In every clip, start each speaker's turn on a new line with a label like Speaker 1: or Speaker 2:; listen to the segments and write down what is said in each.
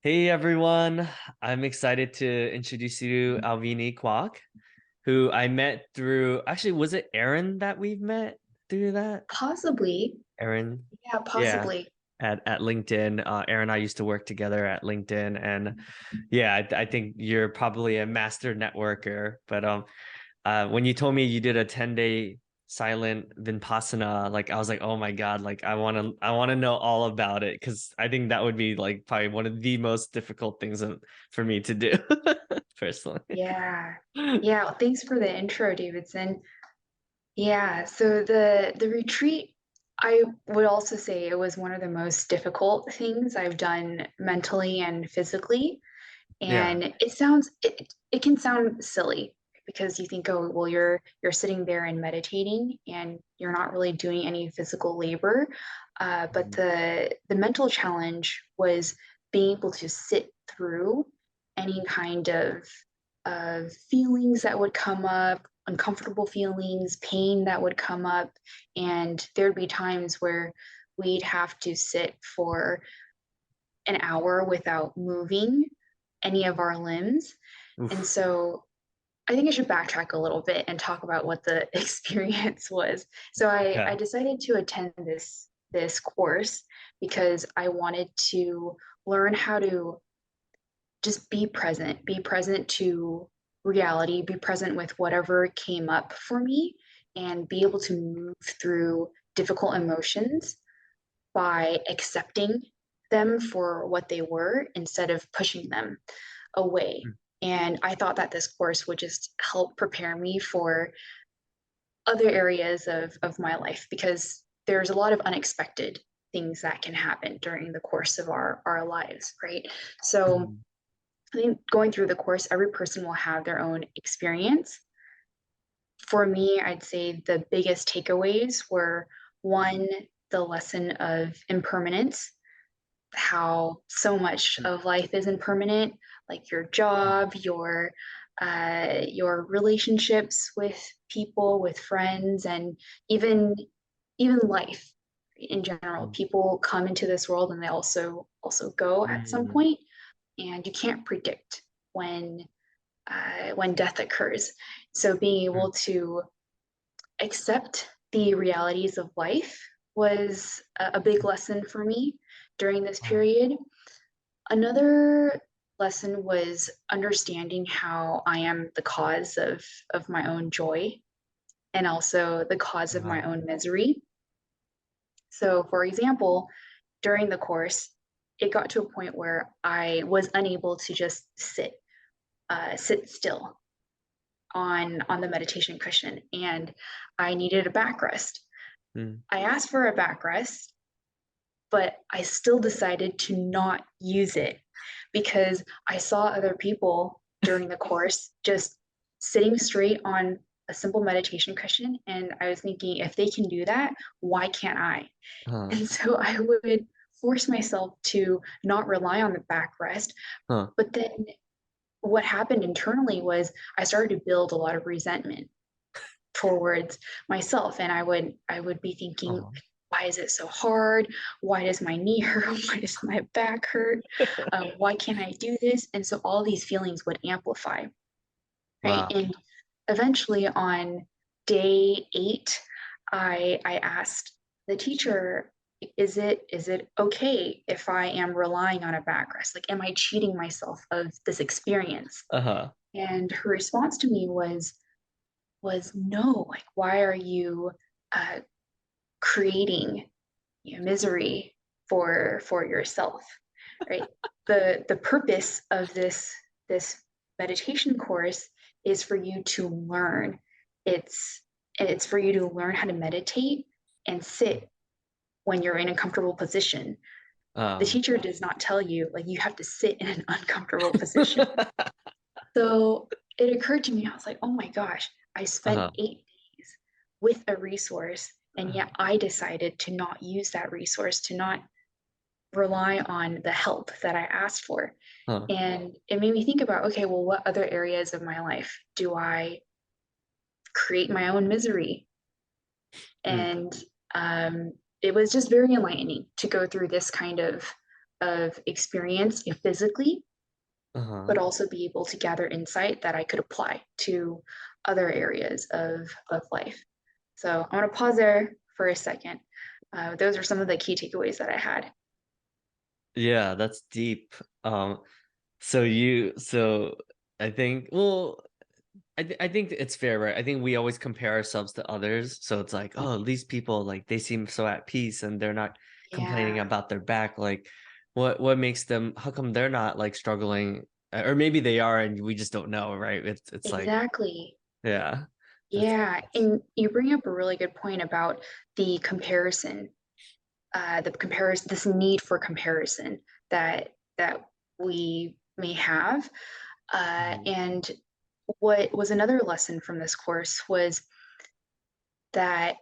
Speaker 1: Hey everyone, I'm excited to introduce you to Alvinnie Kwok, who I met through, actually, was it Aaron that we've met through that?
Speaker 2: Possibly.
Speaker 1: Aaron,
Speaker 2: Yeah,
Speaker 1: yeah,
Speaker 2: possibly.
Speaker 1: at LinkedIn. Aaron and I used to work together at LinkedIn, and yeah, I think you're probably a master networker. But when you told me you did a 10-day silent Vipassana, like I was like, oh my God, like I want to know all about it because I think that would be like probably one of the most difficult things for me to do personally.
Speaker 2: Yeah. Yeah, thanks for the intro, Davidson. Yeah, so the retreat, I would also say it was one of the most difficult things I've done mentally and physically.
Speaker 1: Yeah.
Speaker 2: And it can sound silly because you think, oh, well, you're sitting there and meditating and you're not really doing any physical labor. But
Speaker 1: Mhm.
Speaker 2: the mental challenge was being able to sit through any kind of feelings that would come up, uncomfortable feelings, pain that would come up, and there'd be times where we'd have to sit for an hour without moving any of our limbs. And
Speaker 1: Oof.
Speaker 2: so I think I should backtrack a little bit and talk about what the experience was. So I
Speaker 1: Yeah.
Speaker 2: decided to attend this course because I wanted to learn how to just be present to reality, be present with whatever came up for me, and be able to move through difficult emotions by accepting them for what they were instead of pushing them away. And I thought that this course would just help prepare me for other areas of my life because there's a lot of unexpected things that can happen during the course of our lives, right? So
Speaker 1: Mhm.
Speaker 2: I think going through the course, every person will have their own experience. For me, I'd say the biggest takeaways were one, the lesson of impermanence, how so much of life is impermanent, like your job, your relationships with people, with friends, and even life in general. People come into this world and they also go at some
Speaker 1: Mhm.
Speaker 2: point, and you can't predict when when death occurs. So being able to accept the realities of life was a big lesson for me during this
Speaker 1: Wow.
Speaker 2: period. Another lesson was understanding how I am the cause of my own joy and also the cause of my
Speaker 1: Wow.
Speaker 2: own misery. So, for example, during the course, it got to a point where I was unable to just sit still on the meditation cushion, and I needed a back rest.
Speaker 1: Mm.
Speaker 2: I asked for a back rest, but I still decided to not use it because I saw other people during the course just sitting straight on a simple meditation cushion. And I was thinking, if they can do that, why can't I?
Speaker 1: Huh.
Speaker 2: And so I would force myself to not rely on the backrest.
Speaker 1: Huh.
Speaker 2: But then what happened internally was I started to build a lot of resentment towards myself, and I would be thinking,
Speaker 1: Oh.
Speaker 2: why is it so hard? Why does my knee hurt? Why does my back hurt? Why can't I do this? And so all these feelings would amplify, right?
Speaker 1: Wow.
Speaker 2: And eventually on day 8, I asked the teacher, is it okay if I am relying on a backrest? Like, am I cheating myself of this experience?
Speaker 1: Uh-huh.
Speaker 2: And her response to me was no. Like, why are you uh, creating, misery for yourself, right? The purpose of this meditation course is for you to learn. it's it's for you to learn how to meditate and sit when you're in a comfortable position. The
Speaker 1: Um.
Speaker 2: teacher does not tell you like you have to sit in an uncomfortable position. So it occurred to me, I was like, oh my gosh, I spent
Speaker 1: Uh-huh.
Speaker 2: 8 days with a resource, and yet I decided to not use that resource, to not rely on the help that I asked for.
Speaker 1: Huh.
Speaker 2: And it made me think about, okay, well, what other areas of my life do I create my own misery?
Speaker 1: Mm.
Speaker 2: And it was just very enlightening to go through this kind of of experience physically,
Speaker 1: Uh-huh.
Speaker 2: but also be able to gather insight that I could apply to other areas of life. So I want to pause there for a second. Those are some of the key takeaways that I had.
Speaker 1: Yeah, that's deep. So I think, well, I think it's fair, right? I think we always compare ourselves to others. So it's like, oh, these people, like, they seem so at peace and they're not complaining
Speaker 2: Yeah,
Speaker 1: about their back. Like, what makes them, how come they're not like struggling? Or maybe they are and we just don't know, right? It's like,
Speaker 2: exactly.
Speaker 1: yeah, that's
Speaker 2: Yeah, and you bring up a really good point about the comparison, this need for comparison that we may have.
Speaker 1: Mhm.
Speaker 2: And what was another lesson from this course was that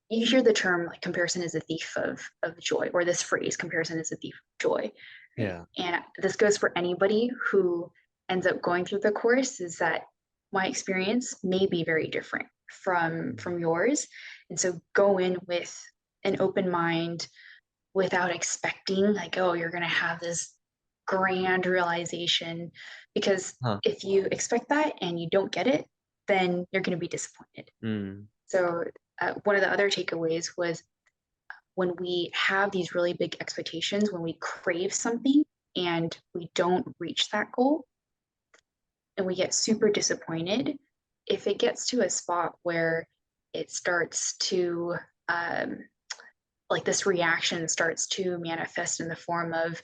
Speaker 2: you hear the term like comparison is a thief of joy, or this phrase, comparison is a thief of joy, right?
Speaker 1: Yeah.
Speaker 2: And this goes for anybody who ends up going through the course, is that my experience may be very different from yours. And so go in with an open mind without expecting like, oh, you're going to have this grand realization, because
Speaker 1: Huh.
Speaker 2: if you expect that and you don't get it, then you're going to be disappointed.
Speaker 1: Mm.
Speaker 2: So one of the other takeaways was when we have these really big expectations, when we crave something and we don't reach that goal and we get super disappointed, if it gets to a spot where it starts to, um, like this reaction starts to manifest in the form of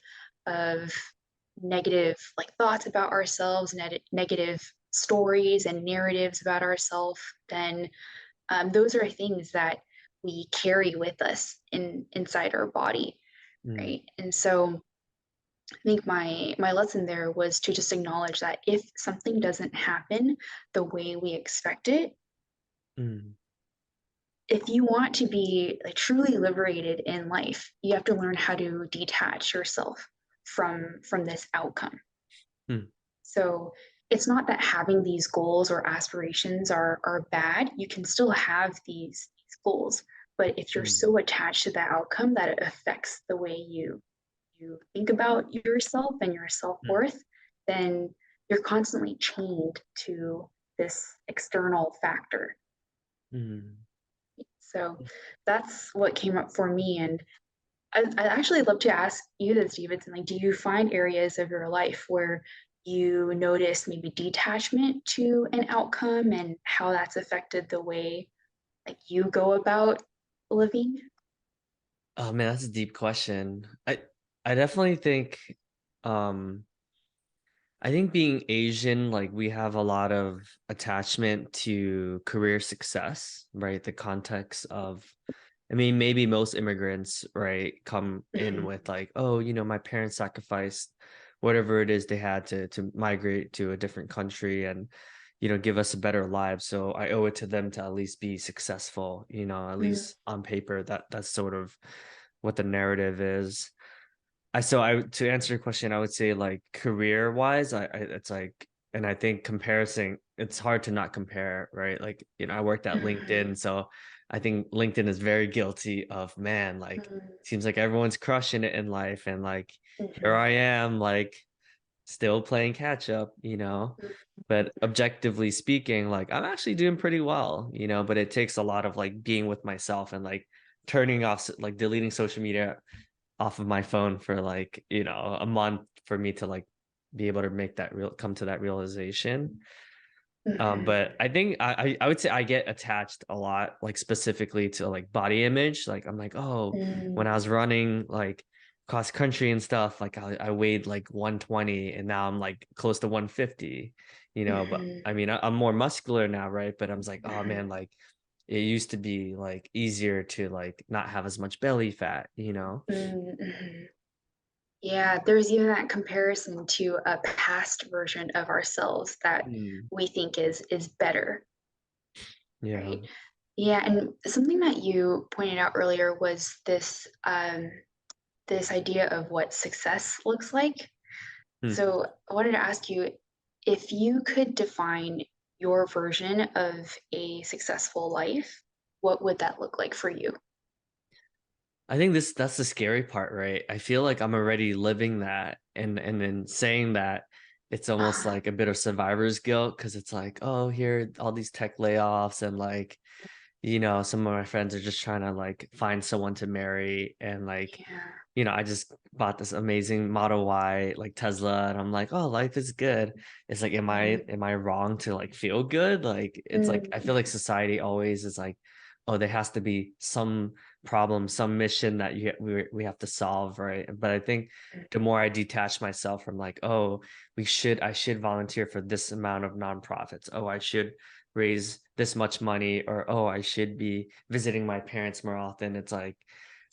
Speaker 2: negative like thoughts about ourselves, negative stories and narratives about ourselves, then those are things that we carry with us inside our body,
Speaker 1: Mm.
Speaker 2: right? And so I think my lesson there was to just acknowledge that if something doesn't happen the way we expect it,
Speaker 1: Mm.
Speaker 2: if you want to be like truly liberated in life, you have to learn how to detach yourself from this outcome.
Speaker 1: Mm.
Speaker 2: So it's not that having these goals or aspirations are bad. You can still have these goals, but if you're
Speaker 1: Mm.
Speaker 2: so attached to the outcome that it affects the way you think about yourself and your
Speaker 1: Mm.
Speaker 2: self-worth, then you're constantly chained to this external factor.
Speaker 1: Mm.
Speaker 2: So that's what came up for me. And I'd actually love to ask you this, Davidson. Like, do you find areas of your life where you notice maybe detachment to an outcome and how that's affected the way like you go about living?
Speaker 1: Oh man, that's a deep question. I definitely think um I think being Asian, like we have a lot of attachment to career success, right? The context of, I mean, maybe most immigrants, right, come in
Speaker 2: Mhm.
Speaker 1: with like, oh, my parents sacrificed whatever it is they had to migrate to a different country and, give us a better life. So I owe it to them to at least be successful, at
Speaker 2: Mm,
Speaker 1: least on paper. That's sort of what the narrative is. I to answer your question, I would say like career wise, I it's like, and I think comparison, it's hard to not compare, right? Like, I worked at
Speaker 2: mhm,
Speaker 1: LinkedIn, so I think LinkedIn is very guilty of, man, like
Speaker 2: mhm,
Speaker 1: seems like everyone's crushing it in life, and like here
Speaker 2: mhm,
Speaker 1: I am, like still playing catch up, But objectively speaking, like I'm actually doing pretty well, but it takes a lot of like being with myself and like turning off, like deleting social media off of my phone for like a month for me to like be able to make that real come to that realization.
Speaker 2: mhm,
Speaker 1: But I think I would say I get attached a lot, like specifically to like body image. Like I'm like, oh, when
Speaker 2: mm,
Speaker 1: I was running like cross country and stuff, like I weighed like 120 and now I'm like close to 150, but
Speaker 2: mhm,
Speaker 1: I mean I'm more muscular now, right? But I'm just like, oh
Speaker 2: mhm,
Speaker 1: man, like it used to be like easier to like not have as much belly fat.
Speaker 2: mm, mhm. Yeah, there's even that comparison to a past version of ourselves that
Speaker 1: Mm.
Speaker 2: we think is better,
Speaker 1: Yeah.
Speaker 2: right? Yeah, and something that you pointed out earlier was this idea of what success looks like.
Speaker 1: Mm.
Speaker 2: So I wanted to ask you if you could define your version of a successful life, what would that look like for you?
Speaker 1: I think that's the scary part, right? I feel like I'm already living that, and then saying that, it's almost
Speaker 2: Uh,
Speaker 1: like a bit of survivor's guilt because it's like, oh, here all these tech layoffs, and like, some of my friends are just trying to like find someone to marry, and like,
Speaker 2: yeah.
Speaker 1: I just bought this amazing Model Y, like Tesla, and I'm like, oh, life is good. It's like,
Speaker 2: Mhm.
Speaker 1: am I wrong to like feel good? Like, it's like I feel like
Speaker 2: Mhm.
Speaker 1: society always is like, oh, there has to be some problem, some mission that we have to solve, right? But I think the more I detach myself from like, oh, I should volunteer for this amount of nonprofits. Oh, I should raise this much money, or oh, I should be visiting my parents more often. It's like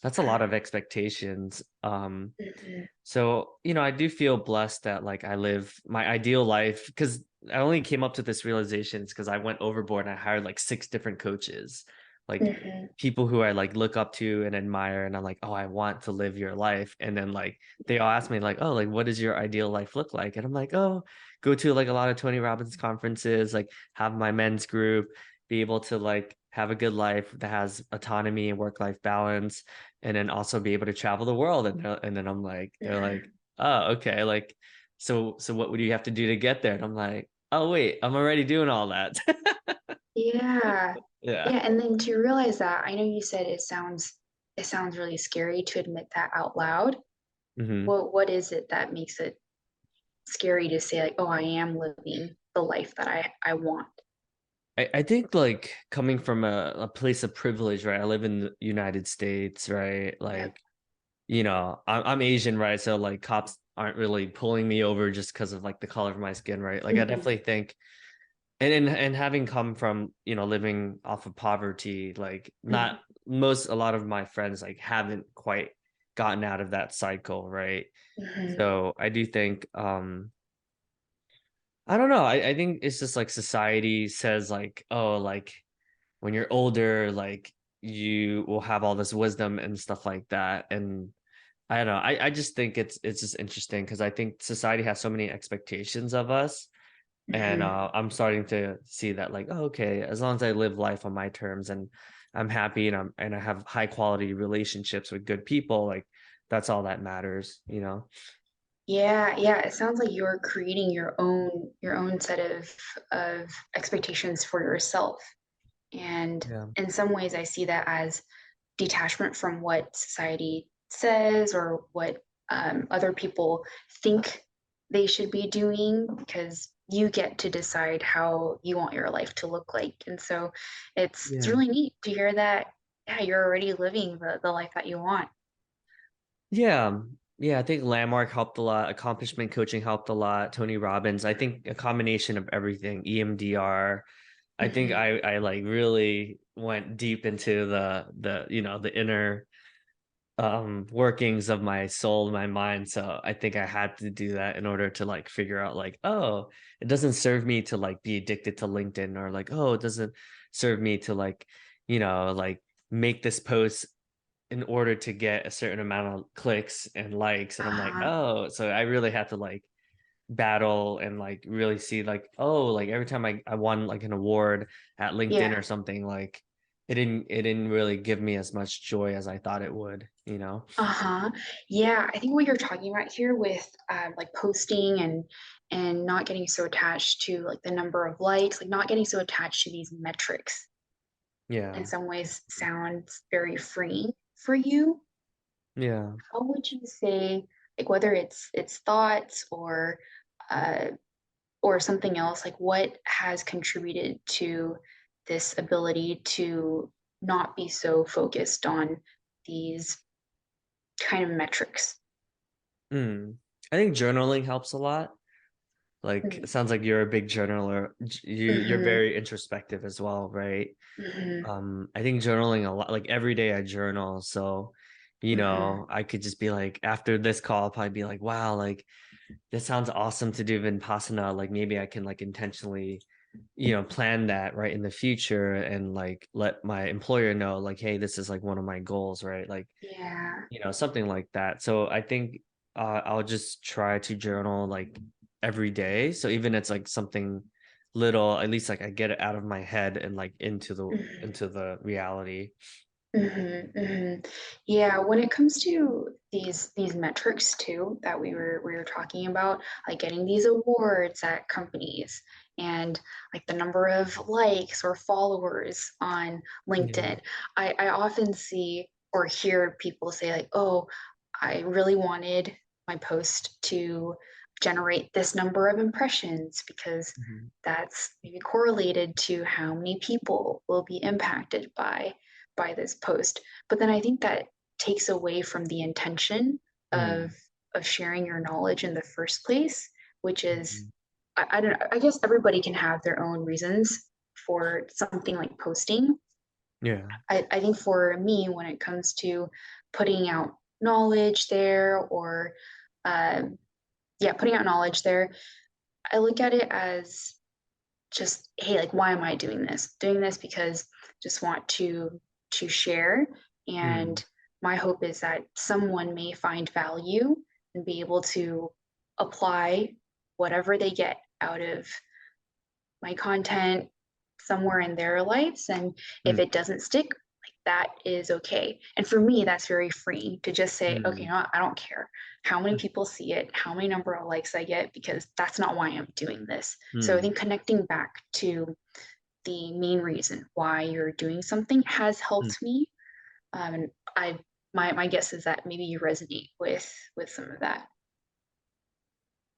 Speaker 1: that's a lot of expectations.
Speaker 2: Mhm.
Speaker 1: So, I do feel blessed that like I live my ideal life, because I only came up to this realization because I went overboard and I hired like six different coaches, like
Speaker 2: Mhm.
Speaker 1: people who I like look up to and admire, and I'm like, oh, I want to live your life. And then like they all ask me like, oh, like what does your ideal life look like? And I'm like, oh, go to like a lot of Tony Robbins conferences, like have my men's group, be able to like have a good life that has autonomy and work-life balance, and then also be able to travel the world. And then they're like,
Speaker 2: Mhm.
Speaker 1: oh, okay, like, so what would you have to do to get there? And I'm like, oh wait, I'm already doing all that.
Speaker 2: Yeah.
Speaker 1: Yeah.
Speaker 2: Yeah, and then to realize that, I know you said it sounds really scary to admit that out loud.
Speaker 1: Hmm.
Speaker 2: What is it that makes it scary to say like, oh, I am living the life that I want?
Speaker 1: I think like coming from a place of privilege, right? I live in the United States, right?
Speaker 2: Yep.
Speaker 1: Like, I'm Asian, right? So like cops aren't really pulling me over just because of like the color of my skin, right? Like I
Speaker 2: Mhm.
Speaker 1: definitely think, and having come from, living off of poverty, like
Speaker 2: Mhm.
Speaker 1: not most a lot of my friends like haven't quite gotten out of that cycle, right?
Speaker 2: Mhm.
Speaker 1: So I do think I don't know. I think it's just like society says like, oh, like when you're older, like you will have all this wisdom and stuff like that. And I don't know. I just think it's just interesting because I think society has so many expectations of us. And
Speaker 2: Mhm.
Speaker 1: I'm starting to see that like, oh, okay, as long as I live life on my terms and I'm happy, and I have high quality relationships with good people, like that's all that matters.
Speaker 2: Yeah, yeah. It sounds like you're creating your own set of expectations for yourself. And
Speaker 1: Yeah.
Speaker 2: in some ways, I see that as detachment from what society says or what other people think they should be doing, because you get to decide how you want your life to look like. And so it's
Speaker 1: Yeah.
Speaker 2: really neat to hear that, yeah, you're already living the life that you want.
Speaker 1: Yeah. Yeah, I think Landmark helped a lot. Accomplishment coaching helped a lot. Tony Robbins. I think a combination of everything, EMDR. I think
Speaker 2: Mhm.
Speaker 1: I like really went deep into the inner workings of my soul, my mind. So I think I had to do that in order to like figure out like, oh, it doesn't serve me to like be addicted to LinkedIn, or like, oh, it doesn't serve me to like, like make this post in order to get a certain amount of clicks and likes. And I'm like,
Speaker 2: Uh-huh.
Speaker 1: oh, so I really had to like battle and like really see like, oh, like every time I won like an award at
Speaker 2: Yeah.
Speaker 1: LinkedIn or something, like it didn't really give me as much joy as I thought it would.
Speaker 2: Uh-huh. Yeah, I think what you're talking about here with like posting and not getting so attached to like the number of likes, like not getting so attached to these metrics, in
Speaker 1: Yeah.
Speaker 2: some ways sounds very freeing for you.
Speaker 1: Yeah.
Speaker 2: How would you say, like whether it's thoughts uh or something else, like what has contributed to this ability to not be so focused on these kind of metrics?
Speaker 1: Mm. I think journaling helps a lot. Like it sounds like you're a big journaler. You're
Speaker 2: Mm-hmm.
Speaker 1: very introspective as well, right?
Speaker 2: Mhm,
Speaker 1: I think journaling a lot, like every day I journal. So,
Speaker 2: mhm,
Speaker 1: I could just be like, after this call, I'll probably be like, wow, like this sounds awesome to do Vipassana. Like maybe I can like intentionally, plan that right in the future, and like let my employer know, like, hey, this is like one of my goals, right? Like,
Speaker 2: yeah,
Speaker 1: something like that. So I think I'll just try to journal like every day. So even it's like something little, at least like I get it out of my head and like into the
Speaker 2: mhm.
Speaker 1: reality.
Speaker 2: Yeah, when it comes to these metrics too that we were talking about, like getting these awards at companies and like the number of likes or followers on
Speaker 1: Yeah.
Speaker 2: LinkedIn, I often see or hear people say like, oh, I really wanted my post to generate this number of impressions because
Speaker 1: Mhm.
Speaker 2: that's maybe correlated to how many people will be impacted by this post. But then I think that takes away from the intention of
Speaker 1: Mm.
Speaker 2: of sharing your knowledge in the first place, which is
Speaker 1: Mhm.
Speaker 2: I don't know, I guess everybody can have their own reasons for something like posting.
Speaker 1: Yeah.
Speaker 2: I think for me, when it comes to putting out knowledge there or um, yeah, putting out knowledge there, I look at it as just, hey, like why am I doing this? Doing this because just want to share.
Speaker 1: Mm.
Speaker 2: And my hope is that someone may find value and be able to apply whatever they get out of my content somewhere in their lives. And if
Speaker 1: Mm.
Speaker 2: it doesn't stick, like that is okay. And for me, that's very freeing to just say, okay, you
Speaker 1: Mm.
Speaker 2: know what? I don't care how many people see it, how many number of likes I get, because that's not why I'm doing this. So I
Speaker 1: Mm.
Speaker 2: think connecting back to the main reason why you're doing something has
Speaker 1: Mm.
Speaker 2: helped me. And I my guess is that maybe you resonate with some of that.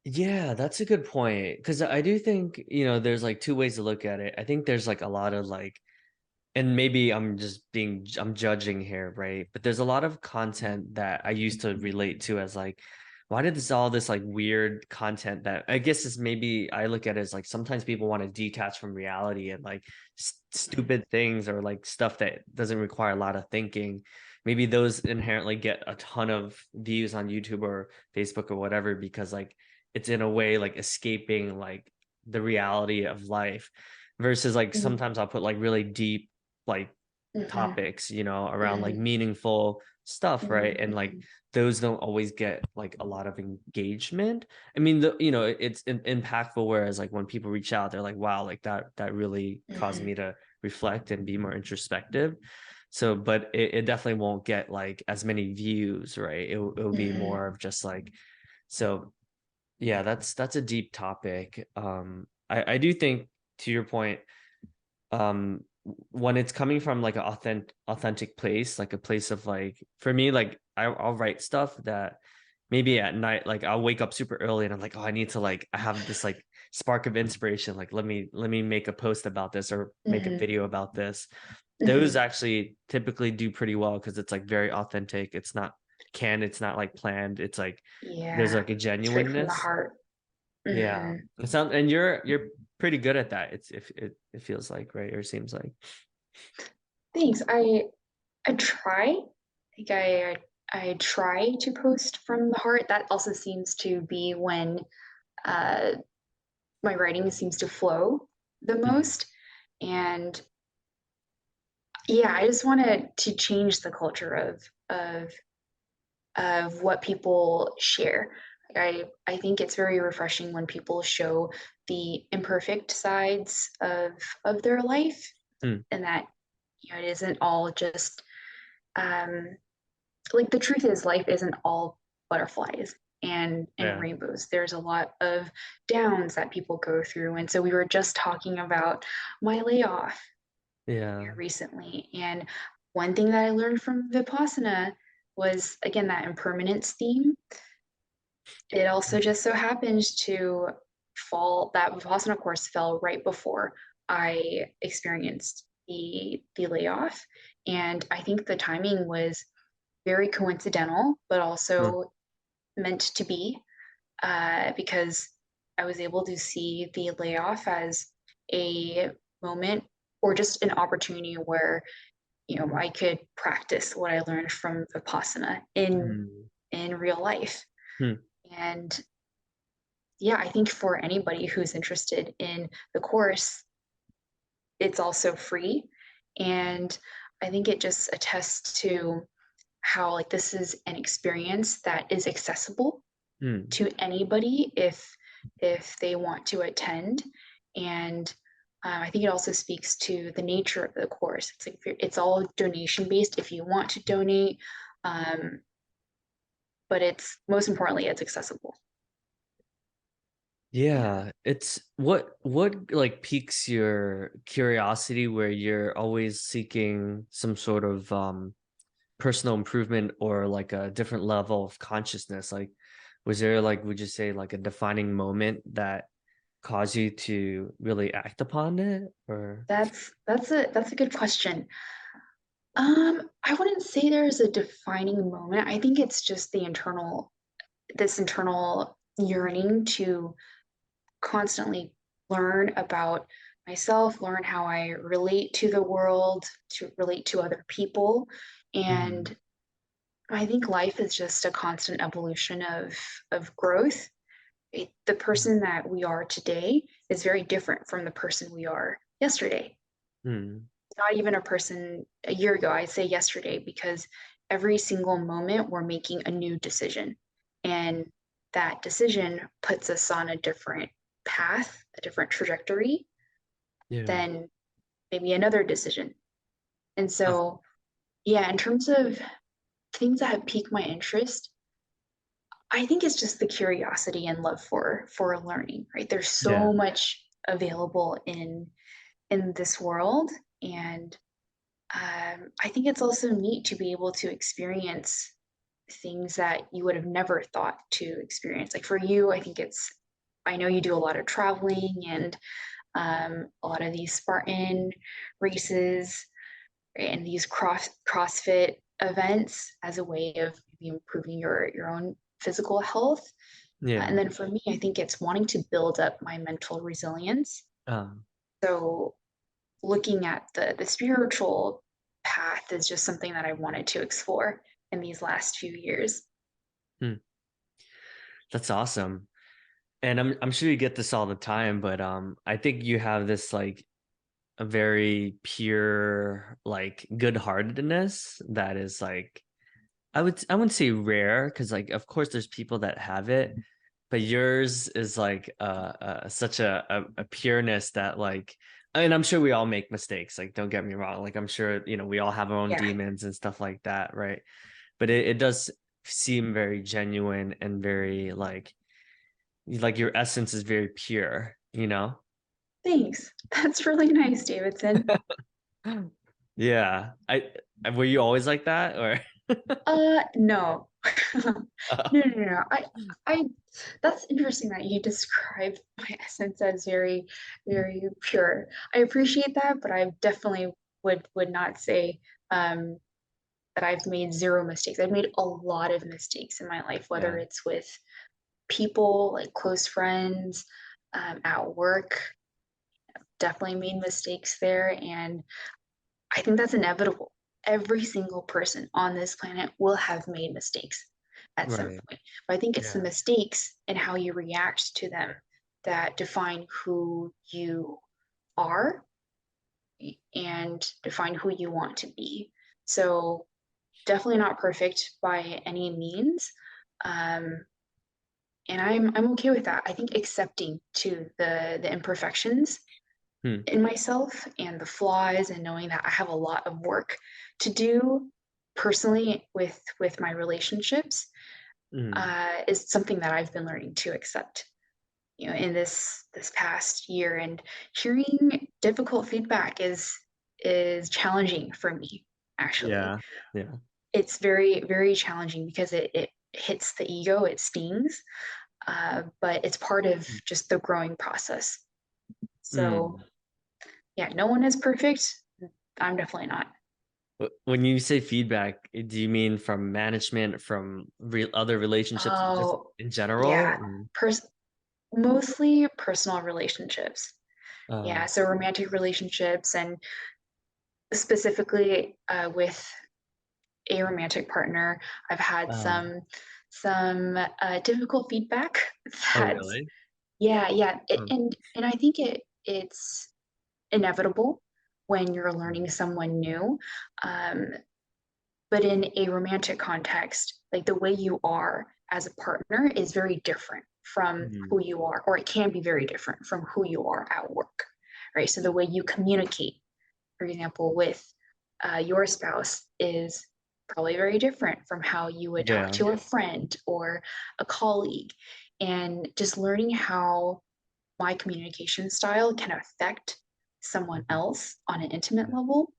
Speaker 1: Yeah, that's a good point. Because I do think, there's like two ways to look at it. I think there's like a lot of like, and maybe I'm judging here, right? But there's a lot of content that I used to relate to as like, why did this all this like weird content that I guess is maybe I look at it as like sometimes people want to detach from reality and like stupid things or like stuff that doesn't require a lot of thinking. Maybe those inherently get a ton of views on YouTube or Facebook or whatever because like it's in a way like escaping like the reality of life versus like
Speaker 2: Mhm,
Speaker 1: sometimes I'll put like really deep like
Speaker 2: mhm,
Speaker 1: topics, around like
Speaker 2: mhm,
Speaker 1: meaningful stuff, right? And like
Speaker 2: mhm,
Speaker 1: those don't always get like a lot of engagement. I mean, it's impactful. Whereas like when people reach out, they're like, wow, like that really caused
Speaker 2: mhm,
Speaker 1: me to reflect and be more introspective. So, but it definitely won't get like as many views, right? It'll be
Speaker 2: mhm,
Speaker 1: more of just like, so yeah, that's a deep topic. I do think to your point, when it's coming from like an authentic place, like a place of like for me like I'll write stuff that maybe at night like I'll wake up super early and I'm like, oh, I need to like I have this like spark of inspiration, like let me make a post about this or make a
Speaker 2: mhm,
Speaker 1: video about this. Those
Speaker 2: mhm.
Speaker 1: actually typically do pretty well because it's like very authentic. It's not canned, it's not like planned, it's like there's
Speaker 2: Yeah,
Speaker 1: like a
Speaker 2: straight from the
Speaker 1: genuineness.
Speaker 2: heart.
Speaker 1: Yeah,
Speaker 2: Mhm.
Speaker 1: it sounds, and you're pretty good at that. It's if it feels like, right, or seems like.
Speaker 2: Thanks. I try. Think I try to post from the heart. That also seems to be when uh, my writing seems to flow the
Speaker 1: Mm.
Speaker 2: most. And yeah, I just wanted to change the culture of of what people share. I think it's very refreshing when people show the imperfect sides of their life,
Speaker 1: Mm.
Speaker 2: and that it isn't all just um, like the truth is life isn't all butterflies and
Speaker 1: Yeah,
Speaker 2: rainbows. There's a lot of downs that people go through, and so we were just talking about my layoff
Speaker 1: yeah.
Speaker 2: here recently, and one thing that I learned from Vipassana was again that impermanence theme. It also just so happens to fall that Vipassana course fell right before I experienced the layoff, and I think the timing was very coincidental, but
Speaker 1: Mm.
Speaker 2: also meant to be, because I was able to see the layoff as a moment or just an opportunity where I could practice what I learned from Vipassana
Speaker 1: Mm.
Speaker 2: in real life.
Speaker 1: Mm.
Speaker 2: And yeah, I think for anybody who's interested in the course, it's also free. And I think it just attests to how like this is an experience that is accessible
Speaker 1: Mm.
Speaker 2: to anybody if they want to attend. And I think it also speaks to the nature of the course. It's like it's all donation based if you want to donate, um, but it's most importantly it's accessible. Yeah.
Speaker 1: Yeah, it's what like piques your curiosity where you're always seeking some sort of personal improvement or like a different level of consciousness. Like, was there like, would you say like a defining moment that caused you to really act upon it? Or
Speaker 2: That's a good question. I wouldn't say there's a defining moment. I think it's just this internal yearning to constantly learn about myself, learn how I relate to the world, to relate to other people.
Speaker 1: Mhm.
Speaker 2: And I think life is just a constant evolution of growth. The person that we are today is very different from the person we are yesterday.
Speaker 1: Mhm.
Speaker 2: Not even a person a year ago, I'd say yesterday, because every single moment we're making a new decision. And that decision puts us on a different path, a different trajectory
Speaker 1: Yeah.
Speaker 2: than maybe another decision. And
Speaker 1: Uh,
Speaker 2: so, yeah, in terms of things that have piqued my interest, I think it's just the curiosity and love for learning, right? There's
Speaker 1: yeah.
Speaker 2: so much available in this world, and I think it's also neat to be able to experience things that you would have never thought to experience. Like for you, I know you do a lot of traveling and a lot of these Spartan races, right, and these CrossFit events as a way of maybe improving your own physical health. And
Speaker 1: Yeah.
Speaker 2: then for me, I think it's wanting to build up my mental resilience.
Speaker 1: Um,
Speaker 2: So looking at the spiritual path is just something that I wanted to explore in these last few years.
Speaker 1: hmm, that's awesome. And I'm sure you get this all the time, but I think you have this like a very pure like good-heartedness that is like I wouldn't say rare because like of course there's people that have it, but yours is like such a pureness that like I mean I'm sure we all make mistakes, like don't get me wrong, like I'm sure you know we all have our own
Speaker 2: Yeah,
Speaker 1: demons and stuff like that, right? But it does seem very genuine and very like your essence is very pure, you know?
Speaker 2: thanks. That's really nice, Davidson.
Speaker 1: Yeah. Were you always like that or
Speaker 2: No. No, no, no. I, that's interesting that you described my essence as very, very pure. I appreciate that, but I definitely would not say um, that I've made zero mistakes. I've made a lot of mistakes in my life, whether
Speaker 1: yeah.
Speaker 2: it's with people, like close friends, at work. Definitely made mistakes there, and I think that's inevitable. Every single person on this planet will have made mistakes at some
Speaker 1: Right.
Speaker 2: point. But I think it's the
Speaker 1: Yeah.
Speaker 2: mistakes and how you react to them that define who you are and define who you want to be. So definitely not perfect by any means. Um, and I'm okay with that. I think accepting to the imperfections
Speaker 1: Hmm.
Speaker 2: in myself and the flaws and knowing that I have a lot of work to do personally with my relationships
Speaker 1: Mm.
Speaker 2: is something that I've been learning to accept, you know, in this past year. And hearing difficult feedback is challenging for me, actually.
Speaker 1: Yeah. Yeah.
Speaker 2: It's very, very challenging because it hits the ego, it stings, but it's part of just the growing process. So
Speaker 1: Mm.
Speaker 2: yeah, no one is perfect. I'm definitely not.
Speaker 1: When you say feedback, do you mean from management, from other relationships, just
Speaker 2: Oh,
Speaker 1: in general?
Speaker 2: yeah. Pers- Mostly personal relationships.
Speaker 1: Uh,
Speaker 2: Yeah, so romantic relationships and specifically with a romantic partner, I've had
Speaker 1: uh,
Speaker 2: some difficult feedback.
Speaker 1: oh,
Speaker 2: That's
Speaker 1: really?
Speaker 2: yeah, yeah,
Speaker 1: Mm.
Speaker 2: and I think it's inevitable when you're
Speaker 1: Mm.
Speaker 2: learning someone new. Um, but in a romantic context, like the way you are as a partner is very different from
Speaker 1: Mm.
Speaker 2: who you are, or it can be very different from who you are at work, right? So the way you communicate, for example, with your spouse is probably very different from how you would talk
Speaker 1: Yeah.
Speaker 2: to a friend or a colleague. And just learning how my communication style can affect someone else on an intimate level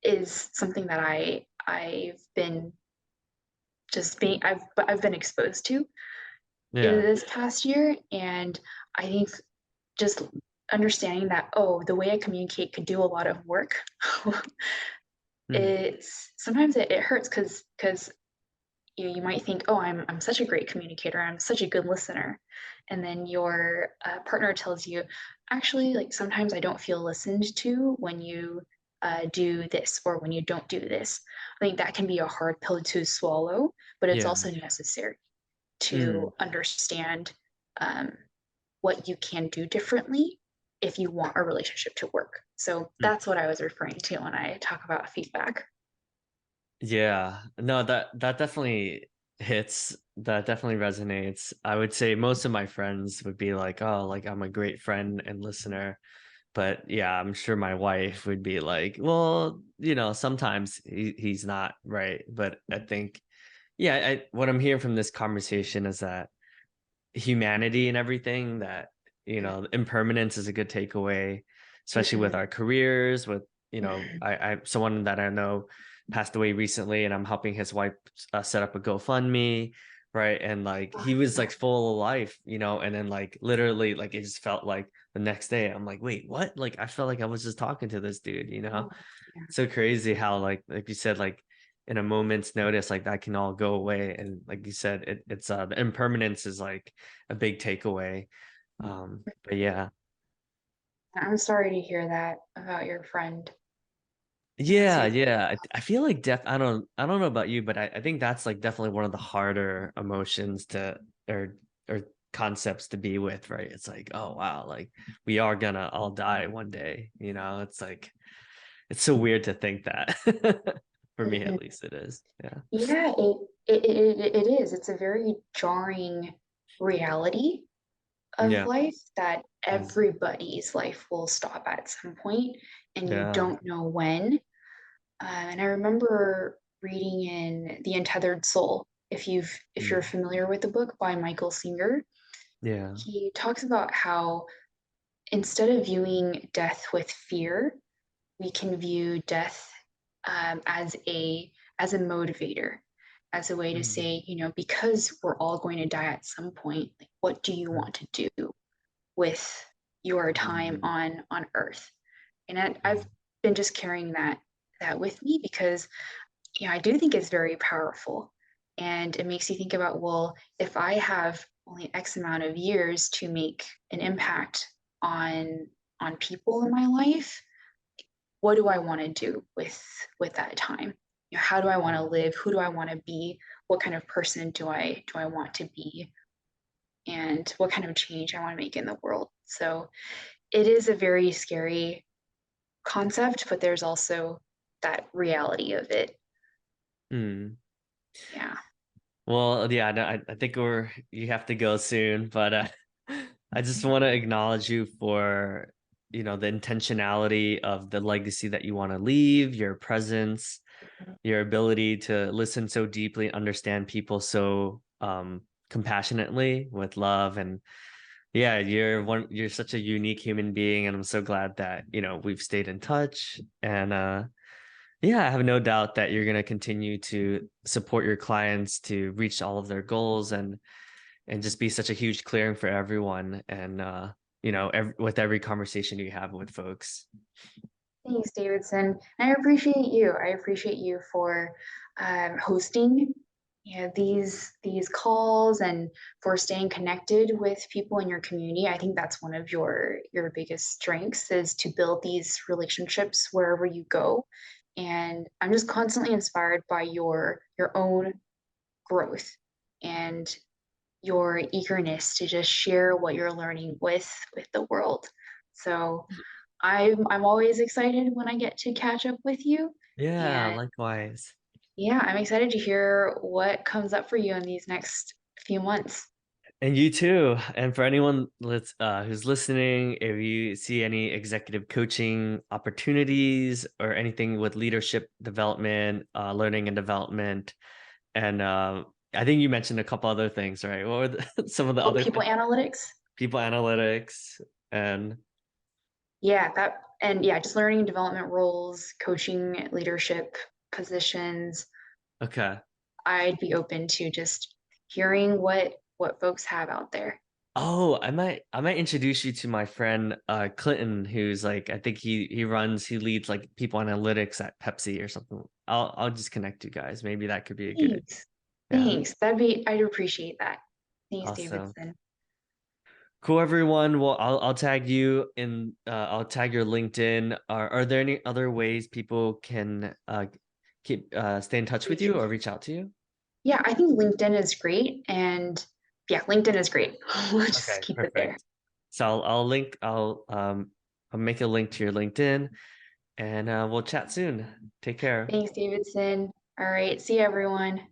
Speaker 2: is something that I've been just being I've been exposed to in
Speaker 1: Yeah.
Speaker 2: this past year. And I think just understanding that, oh, the way I communicate could do a lot of work.
Speaker 1: Mm.
Speaker 2: It's sometimes it hurts because you might think, oh, I'm such a great communicator, I'm such a good listener, and then your partner tells you, actually, like sometimes I don't feel listened to when you do this or when you don't do this. I think that can be a hard pill to swallow, but it's
Speaker 1: Yeah.
Speaker 2: also necessary
Speaker 1: Mm.
Speaker 2: to understand um, what you can do differently if you want a relationship to work. So
Speaker 1: Mm.
Speaker 2: that's what I was referring to when I talk about feedback.
Speaker 1: Yeah. No, that definitely hits. That definitely resonates. I would say most of my friends would be like, "Oh, like I'm a great friend and listener." But yeah, I'm sure my wife would be like, "Well, sometimes he's not, right?" But I think, yeah, what I'm hearing from this conversation is that humanity and everything, that impermanence is a good takeaway, especially with
Speaker 2: Mhm.
Speaker 1: our careers. With
Speaker 2: Mhm.
Speaker 1: I someone that I know passed away recently, and I'm helping his wife set up a GoFundMe, right? And like he was like full of life, and then like literally like it just felt like the next day I'm like, wait, what? Like I felt like I was just talking to this dude.
Speaker 2: Oh, yeah.
Speaker 1: So crazy how like you said, like in a moment's notice, like that can all go away. And like you said, it's the impermanence is like a big takeaway. But yeah.
Speaker 2: I'm sorry to hear that about your friend.
Speaker 1: Yeah,
Speaker 2: Super.
Speaker 1: yeah. I feel like I don't know about you, but I think that's like definitely one of the harder emotions to or concepts to be with, right? It's like, oh wow, like we are gonna all die one day, It's like it's so weird to think that. For me
Speaker 2: Mhm.
Speaker 1: at least it is. Yeah.
Speaker 2: Yeah, it is. It's a very jarring reality of
Speaker 1: Yeah.
Speaker 2: life that
Speaker 1: Mm.
Speaker 2: everybody's life will stop at some point, and you
Speaker 1: Yeah.
Speaker 2: don't know when. And I remember reading in The Untethered Soul, if you're
Speaker 1: Mm.
Speaker 2: familiar with the book by Michael Singer,
Speaker 1: Yeah.
Speaker 2: he talks about how instead of viewing death with fear, we can view death as a motivator, as a way to
Speaker 1: Mm.
Speaker 2: say, because we're all going to die at some point, like, what do you want to do with your time
Speaker 1: Mm.
Speaker 2: on Earth? And I've
Speaker 1: Mm.
Speaker 2: been just carrying that with me because I do think it's very powerful, and it makes you think about, well, if I have only X amount of years to make an impact on people in my life, what do I want to do with that time? How do I want to live? Who do I want to be? What kind of person do I want to be? And what kind of change I want to make in the world? So it is a very scary concept, but there's also that reality of it.
Speaker 1: Mm.
Speaker 2: Yeah.
Speaker 1: Well, yeah, no, I think you have to go soon, but I just want to acknowledge you for, the intentionality of the legacy that you want to leave, your presence, your ability to listen so deeply, understand people so compassionately with love. And yeah, you're such a unique human being, and I'm so glad that, we've stayed in touch. And yeah, I have no doubt that you're going to continue to support your clients to reach all of their goals, and just be such a huge clearing for everyone. And with every conversation you have with folks.
Speaker 2: Thanks, Davidson. I appreciate you. I appreciate you for hosting these calls and for staying connected with people in your community. I think that's one of your biggest strengths is to build these relationships wherever you go. And I'm just constantly inspired by your own growth and your eagerness to just share what you're learning with the world. So I'm always excited when I get to catch up with you.
Speaker 1: Yeah,
Speaker 2: And
Speaker 1: likewise.
Speaker 2: yeah, I'm excited to hear what comes up for you in these next few months.
Speaker 1: And you too. And for anyone who's listening, if you see any executive coaching opportunities or anything with leadership development, learning and development, and I think you mentioned a couple other things, right? What were some of the
Speaker 2: Oh,
Speaker 1: other
Speaker 2: people
Speaker 1: things?
Speaker 2: analytics.
Speaker 1: People analytics and
Speaker 2: Yeah, yeah, just learning and development roles, coaching, leadership positions.
Speaker 1: okay.
Speaker 2: I'd be open to just hearing what folks have out there.
Speaker 1: Oh, I might introduce you to my friend Clinton, who's like I think he leads like people analytics at Pepsi or something. I'll just connect you guys. Maybe that could be a good,
Speaker 2: Thanks.
Speaker 1: yeah.
Speaker 2: Thanks. I'd appreciate that. Thanks,
Speaker 1: Awesome.
Speaker 2: Davidson.
Speaker 1: Cool, everyone. Well, I'll tag you in. I'll tag your LinkedIn. Are there any other ways people can keep stay in touch with
Speaker 2: Reach-
Speaker 1: you or reach out to you?
Speaker 2: Yeah, I think LinkedIn is great. And yeah, LinkedIn is great. We'll just
Speaker 1: Okay,
Speaker 2: keep it there.
Speaker 1: perfect. So I'll make a link to your LinkedIn and we'll chat soon. Take care.
Speaker 2: Thanks, Davidson. All right. See you, everyone.